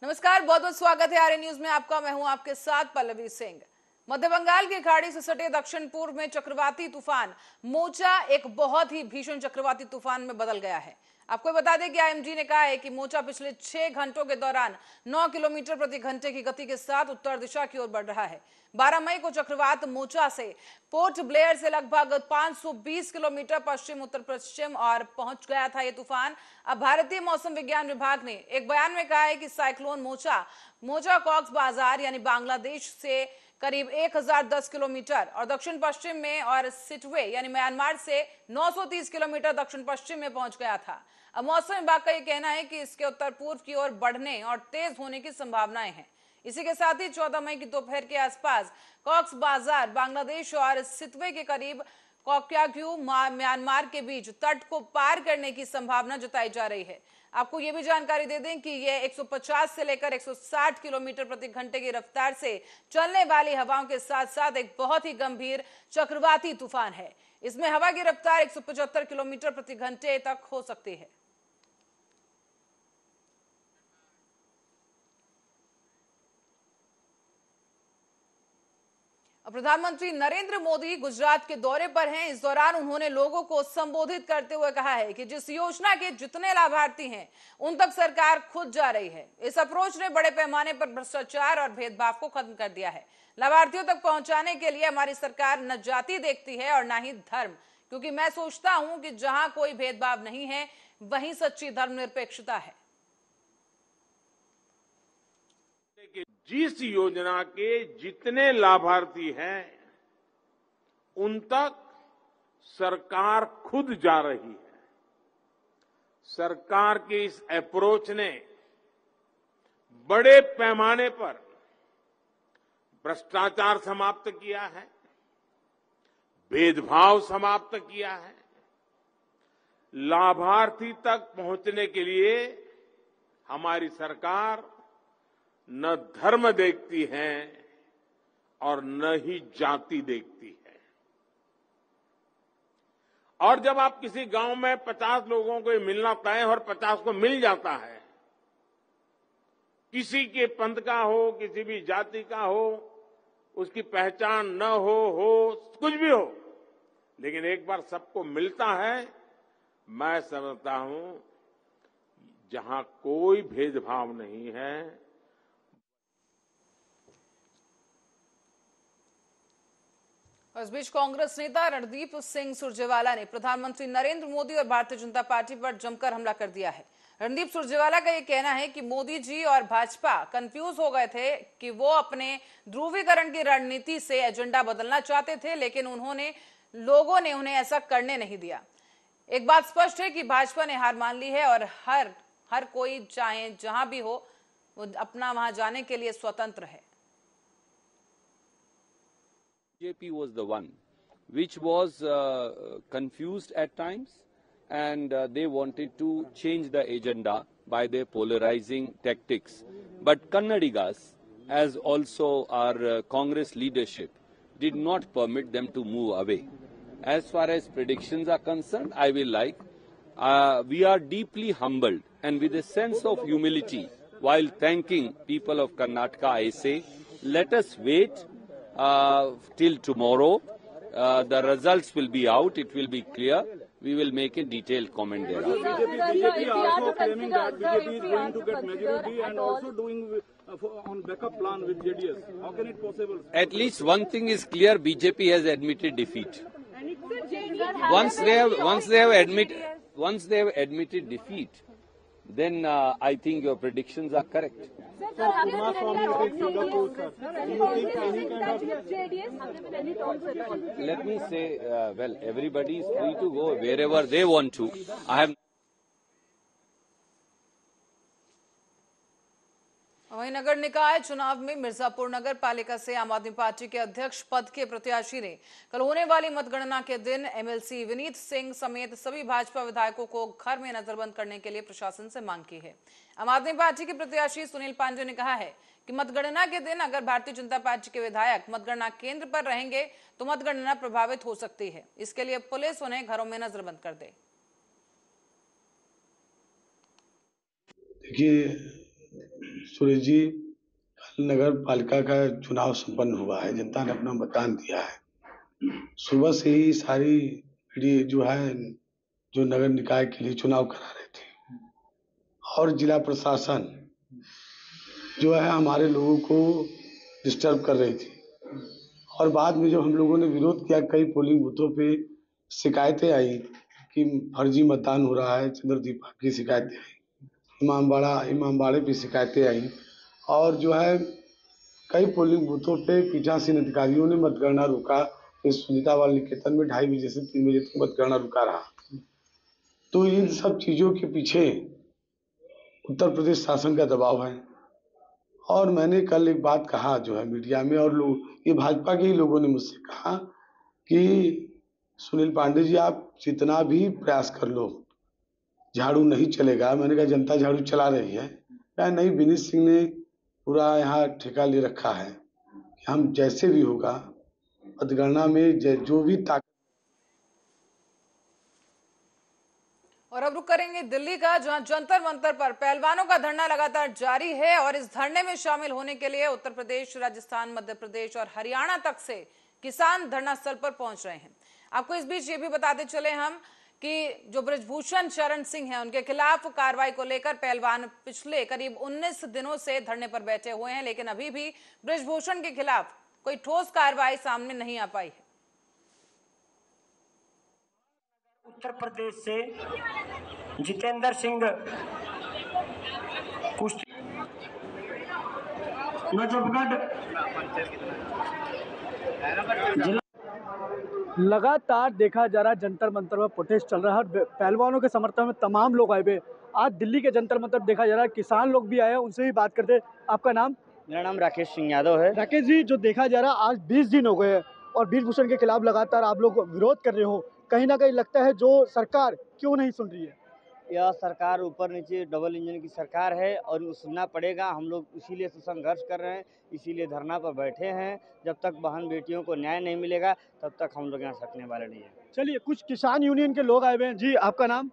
नमस्कार, बहुत बहुत स्वागत है आर्य न्यूज में आपका। मैं हूं आपके साथ पल्लवी सिंह। मध्य बंगाल की खाड़ी से सटे दक्षिण पूर्व में चक्रवाती तूफान मोचा एक बहुत ही भीषण चक्रवाती तूफान में बदल गया है। आपको बता दें कि आईएमडी ने कहा है कि मोचा पिछले 6 घंटों के दौरान 9 किलोमीटर प्रति घंटे की गति के साथ उत्तर दिशा की ओर बढ़ रहा है। 12 मई को चक्रवात मोचा से पोर्ट ब्लेयर से लगभग 520 किलोमीटर पश्चिम उत्तर पश्चिम और पहुंच गया था ये तूफान। अब भारतीय मौसम विज्ञान विभाग ने एक बयान में कहा है कि साइक्लोन मोचा कॉक्स बाजार यानी बांग्लादेश से करीब 1010 किलोमीटर और दक्षिण पश्चिम में और सिटवे यानी म्यांमार से 930 किलोमीटर दक्षिण पश्चिम में पहुंच गया था। अब मौसम विभाग का यह कहना है कि इसके उत्तर पूर्व की ओर बढ़ने और तेज होने की संभावनाएं हैं। इसी के साथ ही 14 मई की दोपहर के आसपास कॉक्स बाजार बांग्लादेश और सिटवे के करीब कोक्याग्यू म्यांमार के बीच तट को पार करने की संभावना जताई जा रही है। आपको यह भी जानकारी दे दें कि यह 150 से लेकर 160 किलोमीटर प्रति घंटे की रफ्तार से चलने वाली हवाओं के साथ साथ एक बहुत ही गंभीर चक्रवाती तूफान है। इसमें हवा की रफ्तार 175 किलोमीटर प्रति घंटे तक हो सकती है। प्रधानमंत्री नरेंद्र मोदी गुजरात के दौरे पर हैं। इस दौरान उन्होंने लोगों को संबोधित करते हुए कहा है कि जिस योजना के जितने लाभार्थी हैं उन तक सरकार खुद जा रही है। इस अप्रोच ने बड़े पैमाने पर भ्रष्टाचार और भेदभाव को खत्म कर दिया है। लाभार्थियों तक पहुंचाने के लिए हमारी सरकार न जाति देखती है और न ही धर्म, क्योंकि मैं सोचता हूं कि जहां कोई भेदभाव नहीं है वहीं सच्ची धर्मनिरपेक्षता है। जिस योजना के जितने लाभार्थी हैं उन तक सरकार खुद जा रही है। सरकार के इस अप्रोच ने बड़े पैमाने पर भ्रष्टाचार समाप्त किया है, भेदभाव समाप्त किया है। लाभार्थी तक पहुंचने के लिए हमारी सरकार न धर्म देखती है और न ही जाति देखती है। और जब आप किसी गांव में 50 लोगों को मिलना तय और 50 को मिल जाता है, किसी के पंथ का हो, किसी भी जाति का हो, उसकी पहचान न हो कुछ भी हो, लेकिन एक बार सबको मिलता है, मैं समझता हूं जहां कोई भेदभाव नहीं है। इस बीच कांग्रेस नेता रणदीप सिंह सुरजेवाला ने प्रधानमंत्री नरेंद्र मोदी और भारतीय जनता पार्टी पर जमकर हमला कर दिया है। रणदीप सुरजेवाला का यह कहना है कि मोदी जी और भाजपा कंफ्यूज हो गए थे कि वो अपने ध्रुवीकरण की रणनीति से एजेंडा बदलना चाहते थे, लेकिन लोगों ने उन्हें ऐसा करने नहीं दिया। एक बात स्पष्ट है कि भाजपा ने हार मान ली है और हर कोई चाहे जहां भी हो वो अपना वहां जाने के लिए स्वतंत्र है। BJP was the one which was confused at times, and they wanted to change the agenda by their polarizing tactics. But Kannadigas, as also our Congress leadership, did not permit them to move away. As far as predictions are concerned, I will we are deeply humbled, and with a sense of humility, while thanking people of Karnataka, I say, let us wait till tomorrow. The results will be out. It will be clear. We will make a detailed comment there. BJP also claiming that BJP is going to get majority and also doing on backup plan with JDS. How can it possible? At least one thing is clear: BJP has admitted defeat. Once they have admitted defeat, then I think your predictions are correct. Let me say, well, everybody is free to go wherever they want to. वहीं नगर निकाय चुनाव में मिर्जापुर नगर पालिका से आम आदमी party के अध्यक्ष पद के प्रत्याशी ने कल होने वाली मतगणना के दिन एमएलसी विनीत सिंह समेत सभी भाजपा विधायकों को घर में नजरबंद करने के लिए प्रशासन से मांग की है। आम आदमी पार्टी के प्रत्याशी सुनील पांडे ने कहा है कि मतगणना के दिन अगर भारतीय जनता पार्टी के विधायक मतगणना केंद्र पर रहेंगे तो मतगणना प्रभावित हो सकती है। इसके लिए पुलिस उन्हें घरों में नजरबंद कर दे। देखिए, सुरेश जी, कल नगर पालिका का चुनाव संपन्न हुआ है। जनता ने अपना मतदान दिया है। सुबह से ही सारी भीड़ जो है, जो नगर निकाय के लिए चुनाव करा रहे थे, और जिला प्रशासन जो है हमारे लोगों को डिस्टर्ब कर रही थी। और बाद में जब हम लोगों ने विरोध किया, कई पोलिंग बूथों पे शिकायतें आई कि फर्जी मतदान हो रहा है, चंद्रदीपा की शिकायतें आई, इमामबाड़े पे शिकायतें आई, और जो है कई पोलिंग बूथों पे पीठासीन अधिकारियों ने मतगणना रोका। इस सुनीता बाल निकेतन में 2:30 बजे से 3 बजे तक मतगणना रुका रहा। तो इन सब चीजों के पीछे उत्तर प्रदेश शासन का दबाव है। और मैंने कल एक बात कहा जो है मीडिया में, और लोग, ये भाजपा के ही लोगों ने मुझसे कहा कि सुनील पांडे जी, आप जितना भी प्रयास कर लो, झाड़ू नहीं चलेगा। मैंने कहा जनता झाड़ू चला रही है। क्या नहीं, विनीत सिंह ने पूरा यहाँ ठेका ले रखा है कि हम जैसे भी होगा मतगणना में जो भी ताकत। और अब रुक करेंगे दिल्ली का, जहां जंतर मंतर पर पहलवानों का धरना लगातार जारी है। और इस धरने में शामिल होने के लिए उत्तर प्रदेश, राजस्थान, मध्य प्रदेश और हरियाणा तक से किसान धरना स्थल पर पहुंच रहे हैं। आपको इस बीच ये भी बताते चले हम कि जो ब्रजभूषण शरण सिंह हैं, उनके खिलाफ कार्रवाई को लेकर पहलवान पिछले करीब 19 दिनों से धरने पर बैठे हुए हैं, लेकिन अभी भी ब्रजभूषण के खिलाफ कोई ठोस कार्रवाई सामने नहीं आ पाई है। उत्तर प्रदेश से जितेंद्र सिंह कुश्ती, नजफगढ़ जिला। लगातार देखा जा रहा है जंतर मंतर में प्रोटेस्ट चल रहा है। पहलवानों के समर्थन में तमाम लोग आए हुए। आज दिल्ली के जंतर मंतर देखा जा रहा है, किसान लोग भी आए हैं, उनसे भी बात करते हैं। आपका नाम? मेरा नाम राकेश सिंह यादव है। राकेश जी, जो देखा जा रहा है आज 20 दिन हो गए हैं और ब्रजभूषण के खिलाफ लगातार आप लोग विरोध कर रहे हो, कहीं ना कहीं लगता है जो सरकार क्यों नहीं सुन रही है? यह सरकार ऊपर नीचे डबल इंजन की सरकार है और सुनना पड़ेगा। हम लोग इसीलिए तो संघर्ष कर रहे हैं, इसीलिए धरना पर बैठे हैं। जब तक बहन बेटियों को न्याय नहीं मिलेगा तब तक हम लोग यहाँ सकने वाले नहीं है। चलिए, कुछ किसान यूनियन के लोग आए हुए हैं। जी, आपका नाम?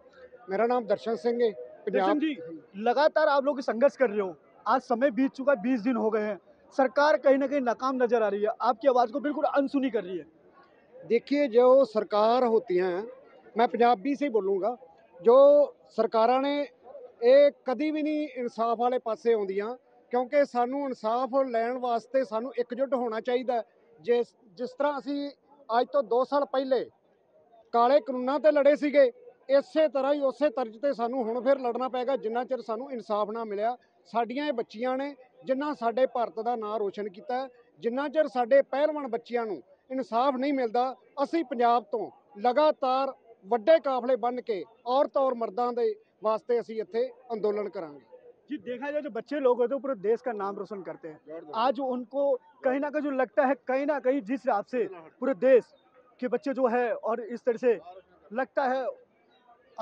मेरा नाम दर्शन सिंह है। दर्शन जी, लगातार आप लोग संघर्ष कर रहे हो, आज समय बीत चुका, 20 दिन हो गए हैं, सरकार कहीं ना कहीं नाकाम नजर आ रही है, आपकी आवाज को बिल्कुल अनसुनी कर रही है। देखिए, जो सरकार होती हैं, मैं पंजाबी से ही बोलूँगा, जो सरकारां ने ਇਹ ਕਦੀ ਵੀ ਨਹੀਂ ਇਨਸਾਫ ਵਾਲੇ ਪਾਸੇ ਆਉਂਦੀਆਂ, ਕਿਉਂਕਿ ਸਾਨੂੰ ਇਨਸਾਫ ਲੈਣ ਵਾਸਤੇ ਸਾਨੂੰ ਇਕਜੁੱਟ ਹੋਣਾ ਚਾਹੀਦਾ। ਜਿਸ ਤਰ੍ਹਾਂ ਅਸੀਂ ਅੱਜ ਤੋਂ 2 ਸਾਲ ਪਹਿਲੇ ਕਾਲੇ ਕਾਨੂੰਨਾਂ ਤੇ ਲੜੇ ਸੀਗੇ, ਇਸੇ ਤਰ੍ਹਾਂ ਹੀ ਉਸੇ ਤਰਜ਼ ਤੇ ਸਾਨੂੰ ਹੁਣ ਫਿਰ ਲੜਨਾ ਪਏਗਾ। ਜਿੰਨਾ ਚਿਰ ਸਾਨੂੰ ਇਨਸਾਫ ਨਾ ਮਿਲਿਆ, ਸਾਡੀਆਂ ਇਹ ਬੱਚੀਆਂ ਨੇ ਜਿਨ੍ਹਾਂ ਸਾਡੇ ਭਾਰਤ ਦਾ ਨਾਂ ਰੋਸ਼ਨ ਕੀਤਾ, ਜਿੰਨਾ ਚਿਰ ਸਾਡੇ ਪਹਿਲਵਾਨ ਬੱਚਿਆਂ ਨੂੰ ਇਨਸਾਫ ਨਹੀਂ ਮਿਲਦਾ, ਅਸੀਂ ਪੰਜਾਬ ਤੋਂ ਲਗਾਤਾਰ ਵੱਡੇ ਕਾਫਲੇ ਬੰਨ ਕੇ औरतों और मर्दां दे वास्ते असी इत्थे आंदोलन करांगे। जी, देखा जाए जो बच्चे लोग होते हैं पूरे देश का नाम रोशन करते हैं, आज उनको कहीं ना कहीं जो लगता है, कहीं ना कहीं जिस हिसाब से पूरे देश के बच्चे जो है और इस तरह से लगता है,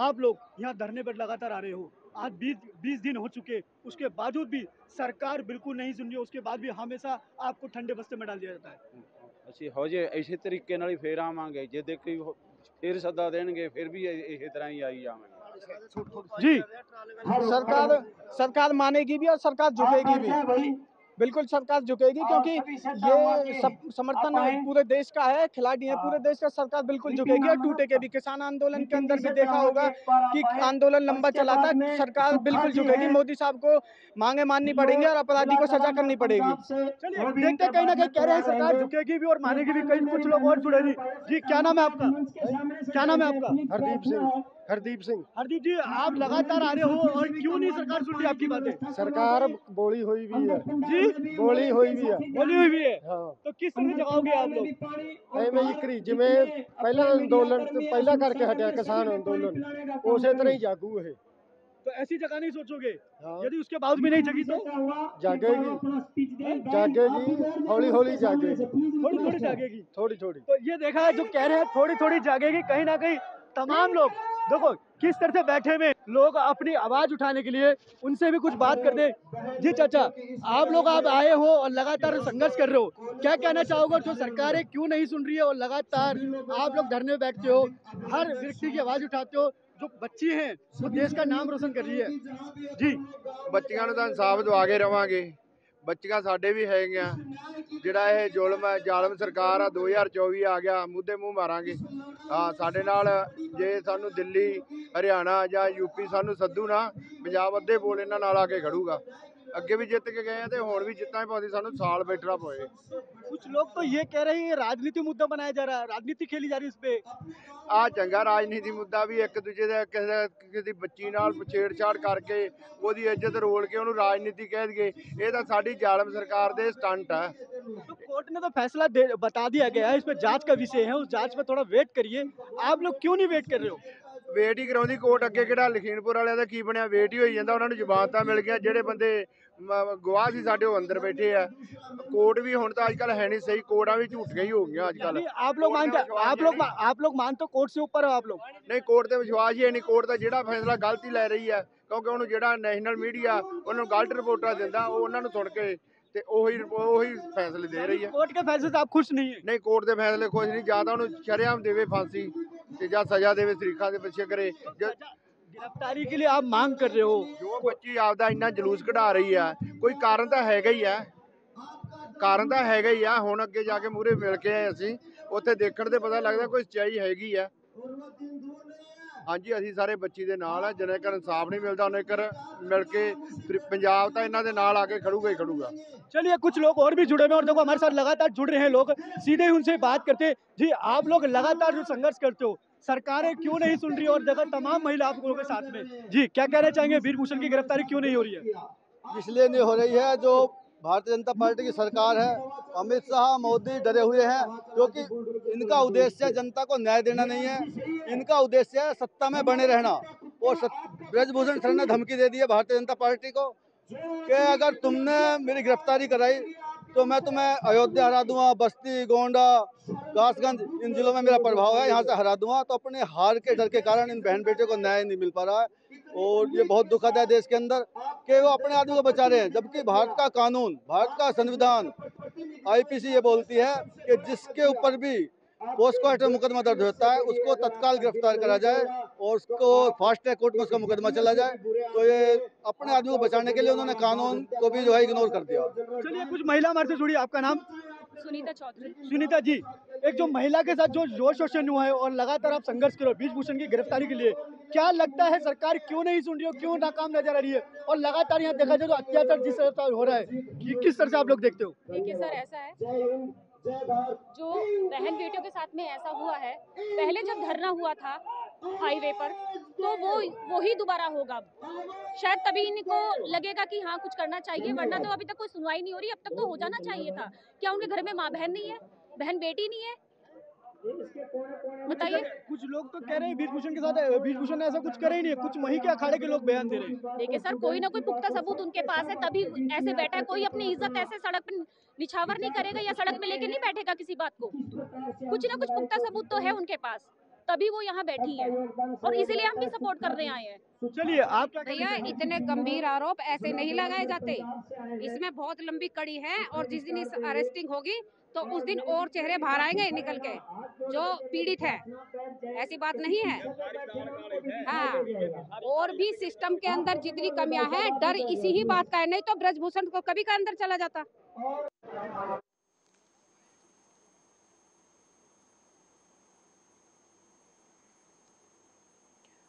आप लोग यहाँ धरने पर लगातार आ रहे हो, आज 20 दिन हो चुके, उसके बावजूद भी सरकार बिल्कुल नहीं सुन रही है, उसके बाद भी हमेशा आपको ठंडे बस्ते में डाल दिया जाता है। ਅਸੀਂ ਹੋ ਜੇ ਇਸੇ ਤਰੀਕੇ ਨਾਲ ਹੀ ਫੇਰ ਆਵਾਂਗੇ, ਜੇ ਦੇਖੀ ਫੇਰ ਸੱਦਾ ਦੇਣਗੇ ਫਿਰ ਵੀ ਇਸੇ ਤਰ੍ਹਾਂ ਹੀ ਆਈ ਜਾਵਾਂਗੇ। जी, सरकार मानेगी भी और सरकार झुकेगी भी, बिल्कुल सरकार झुकेगी, क्योंकि ये समर्थन पूरे देश का है, खिलाड़ी है पूरे देश का। सरकार बिल्कुल झुकेगी और टूटेगी भी। किसान आंदोलन के अंदर भी देखा होगा कि आंदोलन लंबा चला था, सरकार बिल्कुल झुकेगी। मोदी साहब को मांगे माननी पड़ेंगी और अपराधी को सजा करनी पड़ेगी। चलिए देखते कहीं ना कहीं कह रहे हैं सरकार झुकेगी भी और मानेगी भी, कहीं कुछ लोग और जुड़े नहीं। जी, क्या नाम है आपका? क्या नाम है आपका? हरदीप सिंह। हरदीप जी, आप लगातार आ रहे हो और क्यों नहीं सरकार सुन रही आपकी बातें? सरकार बोली हुई भी है जी, बोली हुई भी है। बोली हुई भी है। हाँ, तो किस तरह जगाओगे आप लोग? ਐਵੇਂ ਹੀ ਕਰੀ ਜਿਵੇਂ ਪਹਿਲਾ ਅੰਦੋਲਨ ਪਹਿਲਾਂ ਕਰਕੇ ਹਟਿਆ ਕਿਸਾਨ ਅੰਦੋਲਨ, ਉਸੇ ਤਰ੍ਹਾਂ ਹੀ ਜਾਗੂ ਇਹ। तो ऐसी जगह नहीं सोचोगे? हाँ। यदि उसके बाद भी नहीं जगी तो जागेगी हौली हौली जागेगी, थोड़ी थोड़ी जागेगी। थोड़ी थोड़ी। तो ये देखा है जो कह रहे हैं थोड़ी थोड़ी जागेगी, कहीं ना कहीं तमाम लोग देखो किस तरह से बैठे हुए लोग अपनी आवाज उठाने के लिए, उनसे भी कुछ बात कर दे। जी चाचा, आप लोग आप आए हो और लगातार संघर्ष कर रहे हो, क्या कहना चाहोगे? जो सरकारें क्यों नहीं सुन रही है और लगातार आप लोग धरने में बैठते हो, हर व्यक्ति की आवाज उठाते हो, जो बच्ची हैं वो देश का नाम रोशन कर रही है। जी ਬੱਚੀਆਂ ਨੂੰ ਤਾਂ ਇਨਸਾਫ ਦਵਾ ਕੇ ਰਵਾਂਗੇ। ਬੱਚੀਆਂ ਸਾਡੇ ਵੀ ਹੈਗੀਆਂ। ਜਿਹੜਾ ਇਹ ਜ਼ੁਲਮ ਹੈ, ਜ਼ਾਲਮ ਸਰਕਾਰ ਆ, 2024 ਆ ਗਿਆ, ਮੂਧੇ ਮੂੰਹ ਮਾਰਾਂਗੇ। ਹਾਂ, ਸਾਡੇ ਨਾਲ ਜੇ ਸਾਨੂੰ ਦਿੱਲੀ, ਹਰਿਆਣਾ ਜਾਂ यूपी ਸਾਨੂੰ ਸੱਦੂ ਨਾ, ਪੰਜਾਬ ਅੱਧੇ ਬੋਲ ਇਹਨਾਂ ਨਾਲ ਆ ਕੇ ਖੜੂਗਾ। ਅੱਗੇ ਵੀ ਜਿੱਤ ਕੇ ਗਏ ਆ ਤੇ ਹੁਣ ਵੀ ਜਿੱਤਾਂ ਪਾਉਂਦੀ ਸਾਨੂੰ ਸਾਲ ਬੈਠਣਾ ਪਏ। कुछ लोग तो ये कह रहे हैं ये राजनीति मुद्दा बनाया जा रहा है, राजनीति खेली जा रही है इस पे। ਆ ਚੰਗਾ ਰਾਜਨੀਤੀ ਮੁੱਦਾ ਵੀ ਇੱਕ ਦੂਜੇ ਦੇ ਕਿਸੇ ਦੀ ਬੱਚੀ ਨਾਲ ਛੇੜਛਾੜ ਕਰਕੇ ਉਹਦੀ ਇੱਜ਼ਤ ਰੋਲ ਕੇ ਉਹਨੂੰ ਰਾਜਨੀਤੀ ਕਹਿ ਦਈਏ, ਇਹ ਤਾਂ ਸਾਡੀ ਜ਼ਾਲਮ ਸਰਕਾਰ ਦੇ ਸਟੰਟ ਹੈ। तो कोर्ट ने तो फैसला बता दिया गया है, इस पे जांच का विषय है, उस जांच में थोड़ा वेट करिए। आप लोग क्यों नहीं वेट कर रहे हो? ਵੇਟ ਹੀ ਕਰਾਉਂਦੀ ਕੋਰਟ ਅੱਗੇ। ਕਿਹੜਾ ਲਖੀਮਪੁਰ ਵਾਲਿਆਂ ਦਾ ਕੀ ਬਣਿਆ, ਵੇਟ ਹੀ ਹੋਈ ਜਾਂਦਾ। ਉਹਨਾਂ ਨੂੰ ਜ਼ਮਾਨਤਾਂ ਮਿਲ ਗਈਆਂ, ਜਿਹੜੇ ਬੰਦੇ ਗਵਾਹ ਸੀ ਸਾਡੇ ਉਹ ਅੰਦਰ ਬੈਠੇ ਆ। ਕੋਰਟ ਵੀ ਹੁਣ ਤਾਂ ਅੱਜ ਕੱਲ ਹੈ ਨਹੀਂ ਸਹੀ, ਕੋਰਟਾਂ ਵੀ ਝੂਠੀਆਂ ਹੀ ਹੋ ਗਈਆਂ ਅੱਜ ਕੱਲ। आप लोग मानते हो कोर्ट से ऊपर हो आप लोग? ਨਹੀਂ, ਕੋਰਟ ਤੇ ਵਿਸ਼ਵਾਸ ਹੀ ਨਹੀਂ। ਕੋਰਟ ਦਾ ਜਿਹੜਾ ਫੈਸਲਾ ਗਲਤੀ ਲੈ ਰਹੀ ਹੈ, ਕਿਉਂਕਿ ਉਹਨੂੰ ਜਿਹੜਾ ਨੈਸ਼ਨਲ ਮੀਡੀਆ ਉਹਨੂੰ ਗਲਤ ਰਿਪੋਰਟਾਂ ਦਿੰਦਾ, ਉਹ ਉਹਨਾਂ ਨੂੰ ਸੁਣ ਕੇ ਤੇ ਉਹੀ ਫੈਸਲੇ ਦੇ ਰਹੀ ਹੈ। कोर्ट के फैसले से आप खुश नहीं है? ਨਹੀਂ, ਕੋਰਟ ਦੇ ਫੈਸਲੇ ਖੁਸ਼ ਨਹੀਂ। ਜਾਂ ਤਾਂ ਉਹਨੂੰ ਸ਼ਰੇਆਮ ਦੇਵੇ ਫਾਂਸੀ ਤੇ ਜਾਂ ਸਜ਼ਾ ਦੇਵੇ, ਤਰੀਕਾਂ ਦੇ ਪਿੱਛੇ ਕਰੇ। गिरफ्तारी के लिए आप मांग कर रहे हो? ਜੋ ਬੱਚੀ ਆਪਦਾ ਇੰਨਾ ਜਲੂਸ ਕਢਾ ਰਹੀ ਆ, ਕੋਈ ਕਾਰਨ ਤਾਂ ਹੈਗਾ ਹੀ ਆ। ਕਾਰਨ ਤਾਂ ਹੈਗਾ ਹੀ ਆ। ਹੁਣ ਅੱਗੇ ਜਾ ਕੇ ਮੂਹਰੇ ਮਿਲ ਕੇ ਆਏ ਅਸੀਂ, ਉੱਥੇ ਦੇਖਣ ਤੇ ਪਤਾ ਲੱਗਦਾ ਕੋਈ ਸੱਚਾਈ ਹੈਗੀ ਆ। ਹਾਂਜੀ, ਅਸੀਂ ਸਾਰੇ ਬੱਚੀ ਦੇ ਨਾਲ ਆ। ਜਿੰਨੇ ਕਰ ਇਨਸਾਫ ਨਹੀਂ ਮਿਲਦਾ ਉਹਨੇ ਕਰ ਮਿਲ ਕੇ ਪੰਜਾਬ ਤਾਂ ਇਹਨਾਂ ਦੇ ਨਾਲ ਆ ਕੇ ਖੜੂਗਾ ਹੀ खड़ूगा। चलिए, कुछ लोग और भी जुड़े हुए हैं और देखो हमारे साथ लगातार जुड़ रहे हैं लोग, सीधे उनसे बात करते हैं। जी, आप लोग लगातार जो संघर्ष करते हो, सरकारें क्यों नहीं सुन रही और देखो तमाम महिला आप लोगों के साथ में, जी क्या कहना चाहेंगे? वीरभूषण की गिरफ्तारी क्यों नहीं हो रही है? इसलिए नहीं हो रही है, जो भारतीय जनता पार्टी की सरकार है, अमित शाह मोदी डरे हुए हैं, क्योंकि इनका उद्देश्य जनता को न्याय देना नहीं है। इनका उद्देश्य है सत्ता में बने रहना। और ब्रजभूषण सर ने धमकी दे दी है भारतीय जनता पार्टी को कि अगर तुमने मेरी गिरफ्तारी कराई तो मैं तुम्हें अयोध्या हरा दूंगा, बस्ती, गोंडा, कासगंज, इन जिलों में मेरा प्रभाव है, यहाँ से हरा दूंगा। तो अपने हार के डर के कारण इन बहन बेटियों को न्याय नहीं मिल पा रहा है और ये बहुत दुखद है देश के अंदर कि वो अपने आदमी को बचा रहे हैं, जबकि भारत का कानून, भारत का संविधान, IPC ये बोलती है कि जिसके ऊपर भी पोस्को एक्ट में मुकदमा दर्ज होता है उसको तत्काल गिरफ्तार करा जाए और उसको फास्ट ट्रैक कोर्ट में उसका मुकदमा चला जाए। तो ये अपने आदमी को बचाने के लिए उन्होंने कानून को भी जो है इग्नोर कर दिया। चलिए, कुछ महिला हमारे से जुड़ी। आपका नाम? सुनीता चौधरी। सुनीता जी, एक जो महिला के साथ जो जोर शोषण हुआ है और लगातार आप संघर्ष करो ब्रजभूषण की गिरफ्तारी के लिए, क्या लगता है सरकार क्यों नहीं सुन रही हो, क्यों नाकाम नजर आ रही है? और लगातार यहाँ देखा जाए तो अत्याचार जिस तरह से हो रहा है, किस तरह से आप लोग देखते हो? देखिए सर, ऐसा है जो बहन बेटियों के साथ में ऐसा हुआ है, पहले जब धरना हुआ था हाईवे पर तो वो ही दोबारा होगा। शायद तभी इनको लगेगा कि हाँ कुछ करना चाहिए, वरना तो अभी तक कोई सुनवाई नहीं हो रही। अब तक तो हो जाना चाहिए था। क्या उनके घर में माँ बहन नहीं है, बहन बेटी नहीं है? बताइए। कुछ लोग तो कह रहे हैं ब्रजभूषण के साथ ब्रजभूषण ने ऐसा कुछ करे ही नहीं है, कुछ वहीं के अखाड़े के लोग बयान दे रहे हैं। देखिए सर, कोई ना कोई पुख्ता सबूत उनके पास है, तभी ऐसे बैठा है। कोई अपनी इज्जत ऐसे सड़क पर निछावर नहीं करेगा या सड़क में लेके नहीं बैठेगा किसी बात को। कुछ ना कुछ पुख्ता सबूत तो है उनके पास, तभी वो यहाँ बैठी है और इसीलिए हम भी सपोर्ट करने आए हैं। चलिए, आप क्या भैया, इतने गंभीर आरोप ऐसे नहीं लगाए जाते, इसमें बहुत लंबी कड़ी है और जिस दिन इस अरेस्टिंग होगी तो उस दिन और चेहरे बाहर आएंगे निकल के जो पीड़ित है। ऐसी बात नहीं है। हाँ, और भी सिस्टम के अंदर जितनी कमियां हैं, डर इसी ही बात का है, नहीं तो ब्रजभूषण को कभी का अंदर चला जाता।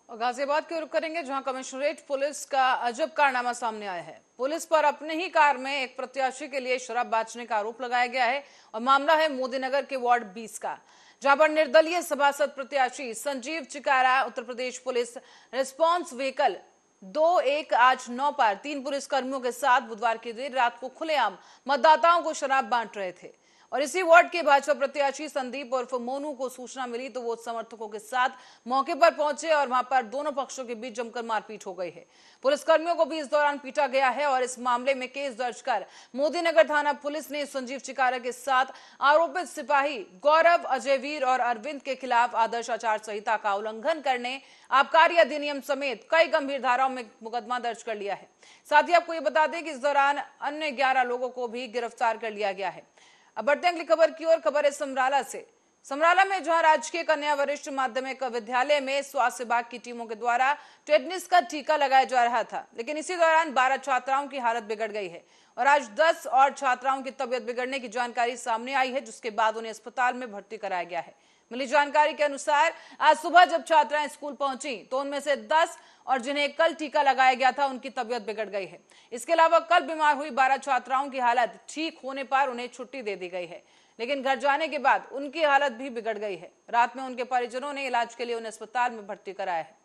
और गाजियाबाद की ओर करेंगे, जहां कमिश्नरेट पुलिस का अजब कारनामा सामने आया है। पुलिस पर अपने ही कार में एक प्रत्याशी के लिए शराब बेचने का आरोप लगाया गया है और मामला है मोदीनगर के वार्ड 20 का, जहां पर निर्दलीय सभासद प्रत्याशी Sanjeev चिकारा Uttar Pradesh police response vehicle 2189 पर 3 पुलिसकर्मियों के साथ बुधवार की देर रात को खुलेआम मतदाताओं को शराब बांट रहे थे। और इसी वार्ड के भाजपा प्रत्याशी संदीप उर्फ मोनू को सूचना मिली तो वो समर्थकों के साथ मौके पर पहुंचे और वहां पर दोनों पक्षों के बीच जमकर मारपीट हो गई है। पुलिसकर्मियों को भी इस दौरान पीटा गया है और इस मामले में केस दर्ज कर मोदीनगर थाना पुलिस ने संजीव चिकारा के साथ आरोपित सिपाही गौरव, अजयवीर और अरविंद के खिलाफ आदर्श आचार संहिता का उल्लंघन करने, आबकारी अधिनियम समेत कई गंभीर धाराओं में मुकदमा दर्ज कर लिया है। साथ ही आपको ये बता दें कि इस दौरान अन्य 11 लोगों को भी गिरफ्तार कर लिया गया है। अब बढ़ते हैं अगली खबर की ओर। खबर है समराला से, समराला में जहां राजकीय कन्या वरिष्ठ माध्यमिक विद्यालय में स्वास्थ्य विभाग की टीमों के द्वारा टेटनिस का टीका लगाया जा रहा था, लेकिन इसी दौरान 12 छात्राओं की हालत बिगड़ गई है और आज 10 और छात्राओं की तबीयत बिगड़ने की जानकारी सामने आई है, जिसके बाद उन्हें अस्पताल में भर्ती कराया गया है। मिली जानकारी के अनुसार आज सुबह जब छात्राएं स्कूल पहुंची तो उनमें से 10 और जिन्हें कल टीका लगाया गया था उनकी तबीयत बिगड़ गई है। इसके अलावा कल बीमार हुई 12 छात्राओं की हालत ठीक होने पर उन्हें छुट्टी दे दी गई है, लेकिन घर जाने के बाद उनकी हालत भी बिगड़ गई है। रात में उनके परिजनों ने इलाज के लिए उन्हें अस्पताल में भर्ती कराया है।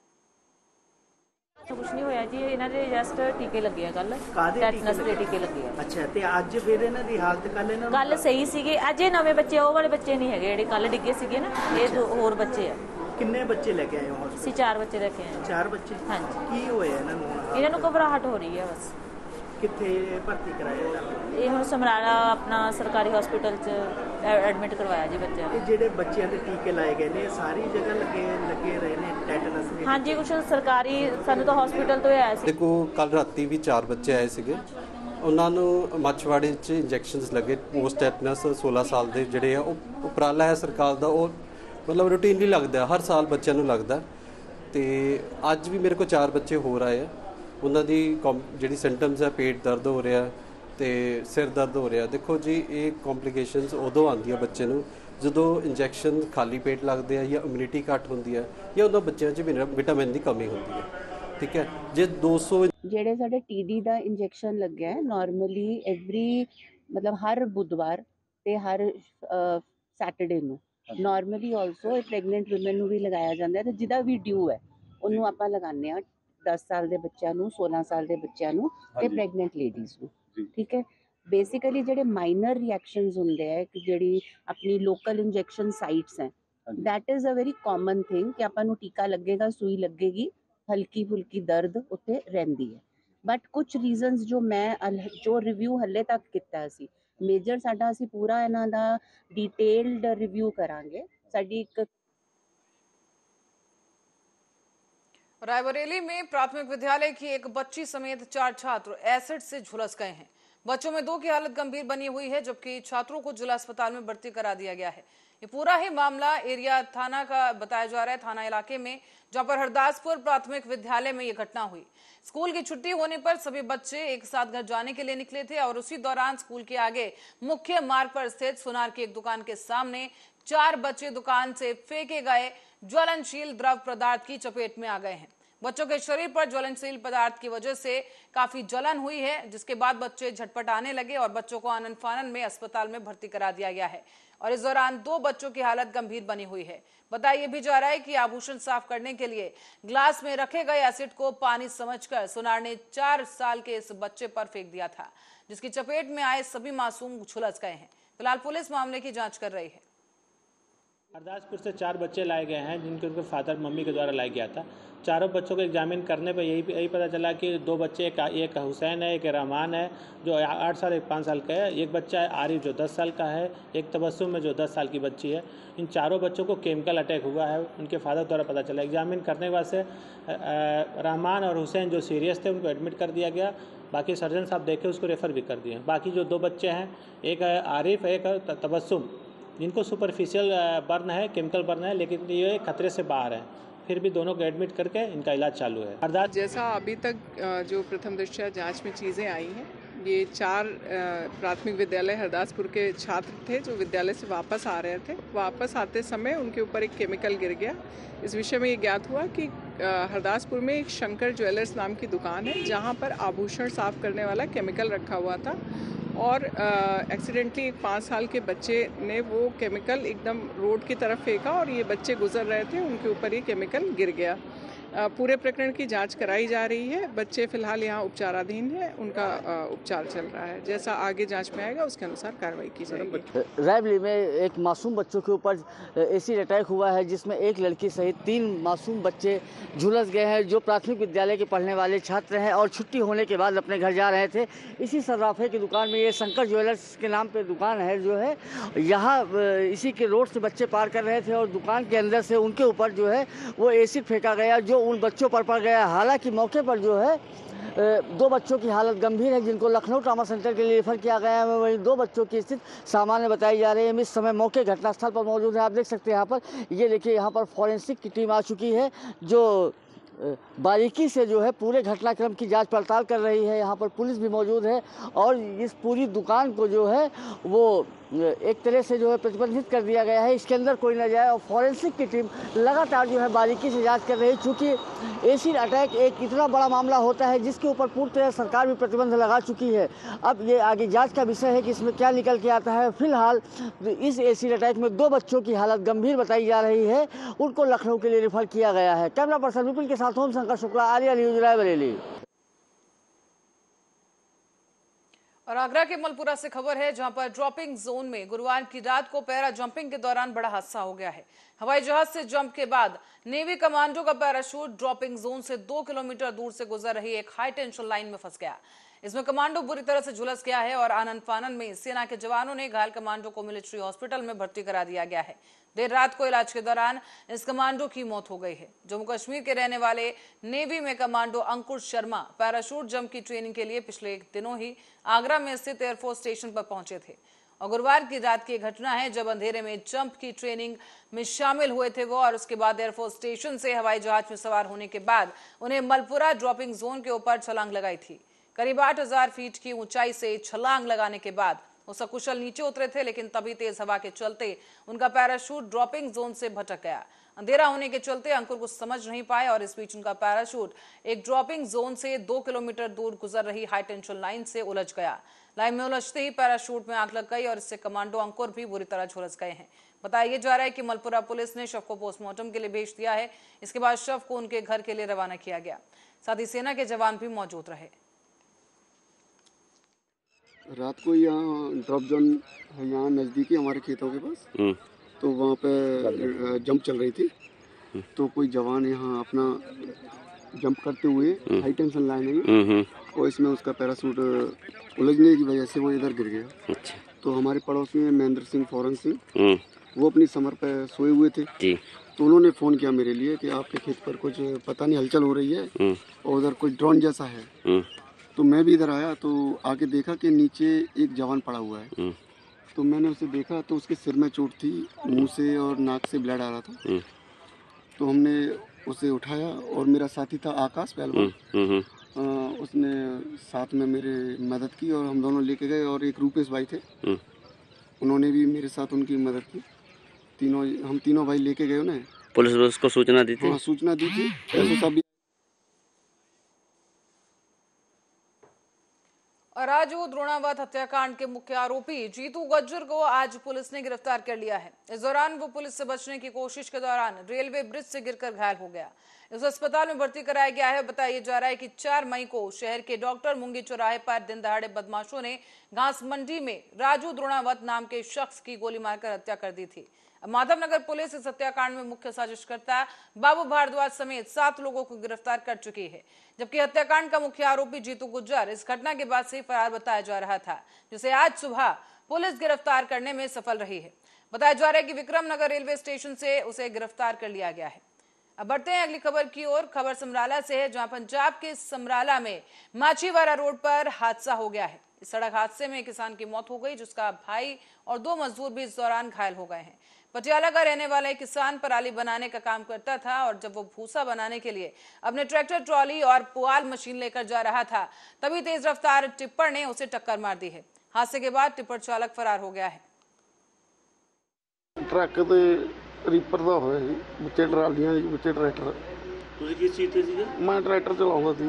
कुछ नहीं होया जी, इन्हां दे जस्ट टीके लगे कल, टैटनस दे टीके लगे। अच्छा, ते अज फिर इन्हां दी हालत कल सही सीगे। अज ये नवे बच्चे, ਉਹ ਵਾਲੇ ਬੱਚੇ नहीं है ਜਿਹੜੇ कल डिगे सीगे ना, ये दो और बच्चे है। किन्ने बच्चे लेके आए हो? ਅਸੀਂ 4 ਬੱਚੇ लेके आए। 4 बच्चे? हाँ जी। की होया इन्हां नूं? ਇਹਨਾਂ ਨੂੰ ਘਬਰਾਹਟ ਹੋ ਰਹੀ ਹੈ ਬਸ। कित्थे भर्ती कराया जाता? ਇਹ ਹੁਣ ਸਮਰਾਲਾ अपना सरकारी हॉस्पिटल च एडमिट करवाया जी बच्चे। ते ਜਿਹੜੇ ਬੱਚਿਆਂ ਦੇ ਟੀਕੇ ਲਾਏ ਗਏ ਨੇ ਸਾਰੀ ਜਗ੍ਹਾ ਲੱਗੇ ਰਹੇ ਨੇ ਟੈਟਨਸ ਦੇ? हाँ जी, कुछ सरकारी ਸਾਨੂੰ ਤਾਂ ਹਸਪੀਟਲ ਤੋਂ ਹੀ ਆਇਆ ਸੀ। ਦੇਖੋ ਕੱਲ ਰਾਤੀ ਵੀ 4 ਬੱਚੇ ਆਏ ਸੀਗੇ, ਉਹਨਾਂ ਨੂੰ ਮੱਛਵਾੜੇ 'ਚ ਇੰਜੈਕਸ਼ਨਸ ਲੱਗੇ ਪੋਸਟ ਟੈਟਨਸ। 16 ਸਾਲ ਦੇ ਜਿਹੜੇ ਆ ਉਹ ਉਪਰਾਲਾ ਹੈ ਸਰਕਾਰ ਦਾ, ਉਹ ਮਤਲਬ ਰੂਟੀਨਲੀ ਲੱਗਦਾ, ਹਰ ਸਾਲ ਬੱਚਿਆਂ ਨੂੰ ਲੱਗਦਾ। ਤੇ ਅੱਜ ਵੀ ਮੇਰੇ ਕੋਲ 4 ਬੱਚੇ ਹੋਰ ਆਏ ਆ, ਉਹਨਾਂ ਦੀ ਜਿਹੜੀ ਸਿੰਪਟਮਸ ਹੈ, ਪੇਟ ਦਰਦ ਹੋ ਰਿਹਾ ਤੇ ਸਿਰ ਦਰਦ ਹੋ ਰਿਹਾ। ਦੇਖੋ ਜੀ, ਇਹ ਕੰਪਲਿਕੇਸ਼ਨਸ ਉਦੋਂ ਆਉਂਦੀਆਂ ਬੱਚੇ ਨੂੰ ਜਦੋਂ ਇੰਜੈਕਸ਼ਨ ਖਾਲੀ ਪੇਟ ਲੱਗਦੇ ਆ ਜਾਂ ਇਮਿਊਨਿਟੀ ਘੱਟ ਹੁੰਦੀ ਹੈ ਜਾਂ ਉਹਨਾਂ ਬੱਚਿਆਂ 'ਚ ਵਿਟਾਮਿਨ ਦੀ ਕਮੀ ਹੁੰਦੀ ਹੈ। ਠੀਕ ਹੈ, ਜੇ 200 ਜਿਹੜੇ ਸਾਡੇ ਟੀਡੀ ਦਾ ਇੰਜੈਕਸ਼ਨ ਲੱਗਿਆ ਹੈ ਨਾਰਮਲੀ ਐਵਰੀ ਮਤਲਬ ਹਰ ਬੁੱਧਵਾਰ ਤੇ ਹਰ ਸੈਟਰਡੇ ਨੂੰ ਨਾਰਮਲੀ ਆਲਸੋ ਪ੍ਰੈਗਨੈਂਟ ਔਮਨ ਨੂੰ ਵੀ ਲਗਾਇਆ ਜਾਂਦਾ ਹੈ ਤੇ ਜਿਹਦਾ ਵੀ ਡਿਊ ਹੈ ਉਹਨੂੰ ਆਪਾਂ ਲਗਾਉਂਦੇ ਆ 10 ਸਾਲ ਦੇ ਬੱਚਿਆਂ ਨੂੰ, 16 ਸਾਲ ਦੇ ਬੱਚਿਆਂ ਨੂੰ ਤੇ ਪ੍ਰੈਗਨੈਂਟ ਲੇਡੀਜ਼ ਨੂੰ। ਠੀਕ ਹੈ, ਬੇਸਿਕਲੀ ਜਿਹੜੇ ਮਾਈਨਰ ਰਿਐਕਸ਼ਨਸ ਹੁੰਦੇ ਆ ਕਿ ਜਿਹੜੀ ਆਪਣੀ ਲੋਕਲ ਇੰਜੈਕਸ਼ਨ ਸਾਈਟਸ ਹੈ, that is a very common thing ਕਿ ਆਪਾਂ ਨੂੰ ਟੀਕਾ ਲੱਗੇਗਾ, ਸੂਈ ਲੱਗੇਗੀ, ਹਲਕੀ ਫੁਲਕੀ ਦਰਦ ਉੱਤੇ ਰਹਿੰਦੀ ਹੈ। ਬਟ ਕੁਝ ਰੀਜ਼ਨਸ ਜੋ ਰਿਵਿਊ ਹੱਲੇ ਤੱਕ ਕੀਤਾ ਸੀ ਮੇਜਰ ਸਾਡਾ, ਅਸੀਂ ਪੂਰਾ ਇਹਨਾਂ ਦਾ डिटेल्ड रिव्यू करांगे। साडी एक रायबरेली में प्राथमिक विद्यालय की एक बच्ची समेत 4 छात्र एसिड से झुलस गए हैं। बच्चों में 2 की हालत गंभीर बनी हुई है, जबकि छात्रों को जिला अस्पताल में भर्ती करा दिया गया है। ये पूरा ही मामला एरिया थाना का बताया जा रहा है, थाना इलाके में, जहां पर हरदासपुर प्राथमिक विद्यालय में ये घटना हुई। स्कूल की छुट्टी होने पर सभी बच्चे एक साथ घर जाने के लिए निकले थे और उसी दौरान स्कूल के आगे मुख्य मार्ग पर स्थित सुनार की एक दुकान के सामने 4 बच्चे दुकान से फेंके गए ज्वलनशील द्रव पदार्थ की चपेट में आ गए हैं। बच्चों के शरीर पर ज्वलनशील पदार्थ की वजह से काफी जलन हुई है, जिसके बाद बच्चे झटपटाने लगे और बच्चों को आनन फानन में अस्पताल में भर्ती करा दिया गया है और इस दौरान 2 बच्चों की हालत गंभीर बनी हुई है। बताया भी जा रहा है कि आभूषण साफ करने के लिए ग्लास में रखे गए एसिड को पानी समझकर सुनार ने 4 साल के इस बच्चे पर फेंक दिया था, जिसकी चपेट में आए सभी मासूम झुलस गए हैं। फिलहाल पुलिस मामले की जांच कर रही है। हरदासपुर से 4 बच्चे लाए गए हैं, जिनके उनके फादर मम्मी के द्वारा लाया गया था। चारों बच्चों को एग्जामिन करने पर यही पता चला कि 2 बच्चे, एक हुसैन है, एक रहमान है जो 8 साल 5 साल का है, एक बच्चा है आरिफ जो 10 साल का है, एक तबस्सुम है जो 10 साल की बच्ची है। इन चारों बच्चों को केमिकल अटैक हुआ है, उनके फादर द्वारा पता चला। एग्जामिन करने के बाद से रहमान और हुसैन जो सीरियस थे उनको एडमिट कर दिया गया, बाकी सर्जन साहब देखे उसको रेफ़र भी कर दिए। बाकी जो 2 बच्चे हैं, एक है आरिफ, एक है तबस्सुम, जिनको सुपरफिशियल बर्न है, केमिकल बर्न है, लेकिन ये खतरे से बाहर है, फिर भी दोनों को एडमिट करके इनका इलाज चालू है। जैसा अभी तक जो प्रथम दृष्टया जांच में चीज़ें आई हैं, ये 4 प्राथमिक विद्यालय हरदासपुर के छात्र थे जो विद्यालय से वापस आ रहे थे। वापस आते समय उनके ऊपर एक केमिकल गिर गया। इस विषय में ये ज्ञात हुआ कि हरदासपुर में एक शंकर ज्वेलर्स नाम की दुकान है, जहाँ पर आभूषण साफ करने वाला केमिकल रखा हुआ था और एक्सीडेंटली एक 5 साल के बच्चे ने वो केमिकल एकदम रोड की तरफ फेंका और ये बच्चे गुजर रहे थे, उनके ऊपर ये केमिकल गिर गया। पूरे प्रकरण की जांच कराई जा रही है। बच्चे फिलहाल यहाँ उपचाराधीन हैं, उनका उपचार चल रहा है। जैसा आगे जांच में आएगा उसके अनुसार कार्रवाई की जाएगी। रायबरेली में एक मासूम बच्चों के ऊपर एसिड अटैक हुआ है, जिसमें एक लड़की सहित 3 मासूम बच्चे झुलस गए हैं, जो प्राथमिक विद्यालय के पढ़ने वाले छात्र हैं और छुट्टी होने के बाद अपने घर जा रहे थे। इसी सर्राफे की दुकान में, ये शंकर ज्वेलर्स के नाम पे दुकान है जो है, यहाँ इसी के रोड से बच्चे पार कर रहे थे और दुकान के अंदर से उनके ऊपर जो है वो एसिड फेंका गया, जो उन बच्चों पर पड़ गया। हालांकि मौके पर जो है 2 बच्चों की हालत गंभीर है जिनको लखनऊ ट्रामा सेंटर के लिए रेफर किया गया है। वहीं 2 बच्चों की स्थिति सामान्य बताई जा रही है। इस समय मौके घटनास्थल पर मौजूद है। आप देख सकते हैं यहाँ पर, ये देखिए यहाँ पर फॉरेंसिक की टीम आ चुकी है जो बारीकी से जो है पूरे घटनाक्रम की जांच पड़ताल कर रही है। यहाँ पर पुलिस भी मौजूद है और इस पूरी दुकान को जो है वो एक तरह से जो है प्रतिबंधित कर दिया गया है, इसके अंदर कोई न जाए। और फॉरेंसिक की टीम लगातार जो है बारीकी से जांच कर रही है। चूँकि एसिड अटैक एक इतना बड़ा मामला होता है जिसके ऊपर पूरी तरह सरकार भी प्रतिबंध लगा चुकी है। अब ये आगे जांच का विषय है कि इसमें क्या निकल के आता है। फिलहाल इस एसिड अटैक में 2 बच्चों की हालत गंभीर बताई जा रही है, उनको लखनऊ के लिए रेफर किया गया है। कैमरा पर्सन विपिन के साथ ओम शंकर शुक्ला, आर्या न्यूज, रायबरेली। और आगरा के मलपुरा से खबर है जहां पर ड्रॉपिंग जोन में गुरुवार की रात को पैरा जंपिंग के दौरान बड़ा हादसा हो गया है। हवाई जहाज से जंप के बाद नेवी कमांडो का पैराशूट ड्रॉपिंग जोन से 2 किलोमीटर दूर से गुजर रही एक हाई टेंशन लाइन में फंस गया। इसमें कमांडो बुरी तरह से झुलस गया है और आनन फानन में सेना के जवानों ने घायल कमांडो को मिलिट्री हॉस्पिटल में भर्ती करा दिया गया है। देर रात को इलाज के दौरान इस कमांडो की मौत हो गई है। जम्मू कश्मीर के रहने वाले नेवी में कमांडो अंकुर शर्मा पैराशूट जंप की ट्रेनिंग के लिए पिछले दिनों ही आगरा में स्थित एयरफोर्स स्टेशन पर पहुंचे थे और गुरुवार की रात की घटना है जब अंधेरे में जंप की ट्रेनिंग में शामिल हुए थे वो। और उसके बाद एयरफोर्स स्टेशन से हवाई जहाज में सवार होने के बाद उन्हें मलपुरा ड्रॉपिंग जोन के ऊपर छलांग लगाई थी। करीब 8000 फीट की ऊंचाई से छलांग लगाने के बाद वो सकुशल नीचे उतरे थे, लेकिन तभी तेज हवा के चलते उनका पैराशूट ड्रॉपिंग जोन से भटक गया। अंधेरा होने के चलते अंकुर कुछ समझ नहीं पाए और इस बीच उनका पैराशूट एक ड्रॉपिंग जोन से 2 किलोमीटर दूर गुजर रही हाई टेंशन लाइन से उलझ गया। लाइन में उलझते ही पैराशूट में आग लग गई और इससे कमांडो अंकुर भी बुरी तरह झुलस गए हैं। बताया जा रहा है कि मलपुरा पुलिस ने शव को पोस्टमार्टम के लिए भेज दिया है। इसके बाद शव को उनके घर के लिए रवाना किया गया। साथ ही सेना के जवान भी मौजूद रहे। रात को यहाँ ड्रॉप जोन है, यहाँ नज़दीकी हमारे खेतों के पास, तो वहाँ पे जंप चल रही थी। तो कोई जवान यहाँ अपना जंप करते हुए हाई टेंशन लाइन है और इसमें उसका पैराशूट उलझने की वजह से वो इधर गिर गया। तो हमारे पड़ोसी में महेंद्र सिंह, फौरन सिंह, वो अपनी समर पे सोए हुए थे। तो उन्होंने फ़ोन किया मेरे लिए कि आपके खेत पर कुछ पता नहीं हलचल हो रही है और उधर कुछ ड्रोन जैसा है। तो मैं भी इधर आया तो आके देखा कि नीचे एक जवान पड़ा हुआ है। तो मैंने उसे देखा तो उसके सिर में चोट थी, मुंह से और नाक से ब्लड आ रहा था। तो हमने उसे उठाया और मेरा साथी था आकाश पहलवान, उसने साथ में मेरे मदद की और हम दोनों लेके गए। और एक रूपेश भाई थे, उन्होंने भी मेरे साथ उनकी मदद की। हम तीनों भाई लेके गए उन्हें। पुलिस को सूचना दी थी? हाँ, सूचना दी थी। ऐसे सब और राजू द्रोणावत हत्याकांड के मुख्य आरोपी जीतू गज्जर को आज पुलिस ने गिरफ्तार कर लिया है। इस दौरान वो पुलिस से बचने की कोशिश के दौरान रेलवे ब्रिज से गिरकर घायल हो गया। इस अस्पताल में भर्ती कराया गया है। बताया जा रहा है कि 4 मई को शहर के डॉक्टर मुंगी चौराहे पर दिन दहाड़े बदमाशों ने घास मंडी में राजू द्रोणावत नाम के शख्स की गोली मारकर हत्या कर दी थी। माधवनगर पुलिस इस हत्याकांड में मुख्य साजिशकर्ता बाबू भारद्वाज समेत 7 लोगों को गिरफ्तार कर चुकी है, जबकि हत्याकांड का मुख्य आरोपी जीतू गुज्जर इस घटना के बाद से फरार बताया जा रहा था, जिसे आज सुबह पुलिस गिरफ्तार करने में सफल रही है। बताया जा रहा है कि विक्रमनगर रेलवे स्टेशन से उसे गिरफ्तार कर लिया गया है। अब बढ़ते हैं अगली खबर की ओर। खबर समराला से है, जहां पंजाब के समराला में माछीवाड़ा रोड पर हादसा हो गया है। इस सड़क हादसे में किसान की मौत हो गई, जिसका भाई और 2 मजदूर भी इस दौरान घायल हो गए हैं। पटियाला का रहने वाला एक किसान पराली बनाने का काम करता था और जब वो भूसा बनाने के लिए अपने ट्रैक्टर ट्रॉली और पुआल मशीन लेकर जा रहा था, तभी तेज रफ्तार टिप्पर ने उसे टक्कर मार दी है। हादसे के बाद टिप्पर चालक फरार हो गया है। ट्रक ਤੇ ਰੀਪਰ ਦਾ ਹੋਇਆ ਜੀ, ਵਿੱਚੇ ਟਰਾਲੀਆਂ ਜੀ, ਵਿੱਚੇ ਟਰੈਕਟਰ। ਤੁਸੀਂ ਕਿਸ ਚੀਜ਼ ਤੇ ਸੀਗੇ? ਮੈਂ ਟਰੈਕਟਰ ਚਲਾਉਂਦਾ ਸੀ।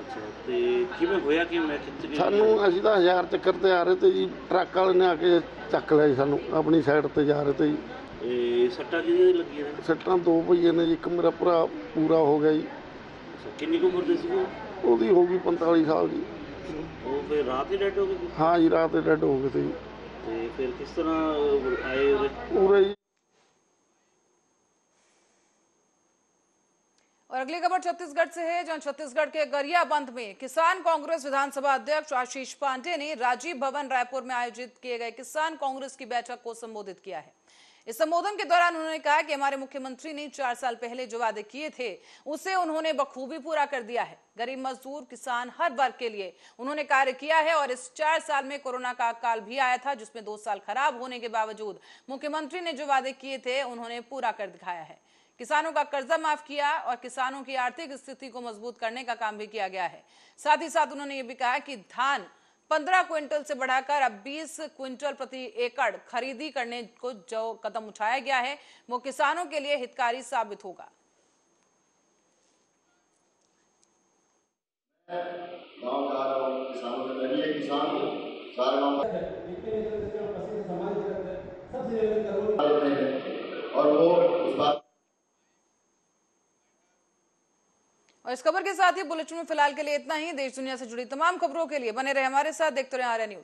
ਅੱਛਾ, ਤੇ ਕਿਵੇਂ ਹੋਇਆ ਕਿ ਮੈਂ ਕਿੱਥੇ? ਸਾਨੂੰ ਅਸੀਂ ਤਾਂ 1000 ਚੱਕਰ ਤੇ ਆ ਰਹੇ ਤੇ ਜੀ, ਟਰੱਕ ਵਾਲੇ ਨੇ ਆ ਕੇ ਚੱਕ ਲਿਆ ਜੀ ਸਾਨੂੰ, ਆਪਣੀ ਸਾਈਡ ਤੇ ਜਾ ਰਹੇ ਤੇ ਜੀ। ਇਹ ਸੱਟਾਂ ਕਿਹਦੀਆਂ ਲੱਗੀਆਂ ਨੇ? ਸੱਟਾਂ 2 ਭਈਏ ਨੇ ਜੀ, ਇੱਕ ਮੇਰਾ ਭਰਾ ਪੂਰਾ ਹੋ ਗਿਆ ਜੀ। ਕਿੰਨੀ ਕੁ ਉਮਰ ਦੇ ਸੀਗੇ? ਉਹਦੀ ਹੋ ਗਈ 45 ਸਾਲ ਜੀ। ਉਹ ਫਿਰ ਰਾਤ ਹੀ ਡੈਡ ਹੋ ਗਏ? ਹਾਂ ਜੀ, ਰਾਤ ਹੀ ਡੈਡ ਹੋ ਗਏ ਤੇ ਜੀ। ਤੇ ਫਿਰ ਕਿਸ ਤਰ੍ਹਾਂ ਆਏ ਉਰੇ ਜੀ? और अगली खबर छत्तीसगढ़ से है, जहां छत्तीसगढ़ के गरियाबंद में किसान कांग्रेस विधानसभा अध्यक्ष आशीष पांडे ने राजीव भवन रायपुर में आयोजित किए गए किसान कांग्रेस की बैठक को संबोधित किया है। इस संबोधन के दौरान उन्होंने कहा कि हमारे मुख्यमंत्री ने 4 साल पहले जो वादे किए थे उसे उन्होंने बखूबी पूरा कर दिया है। गरीब मजदूर किसान हर वर्ग के लिए उन्होंने कार्य किया है और इस 4 साल में कोरोना का काल भी आया था जिसमें 2 साल खराब होने के बावजूद मुख्यमंत्री ने जो वादे किए थे उन्होंने पूरा कर दिखाया है। किसानों का कर्जा माफ किया और किसानों की आर्थिक स्थिति को मजबूत करने का काम भी किया गया है। साथ ही साथ उन्होंने ये भी कहा कि धान 15 क्विंटल से बढ़ाकर अब 20 क्विंटल प्रति एकड़ खरीदी करने को जो कदम उठाया गया है वो किसानों के लिए हितकारी साबित होगा। गाँव जा रहा हूँ, किसानों में लगी है, किसान सारे गाँव और वो उस बात। और इस खबर के साथ ही बुलेटिन में फिलहाल के लिए इतना ही। देश दुनिया से जुड़ी तमाम खबरों के लिए बने रहे हमारे साथ, देखते रहे आर्या न्यूज।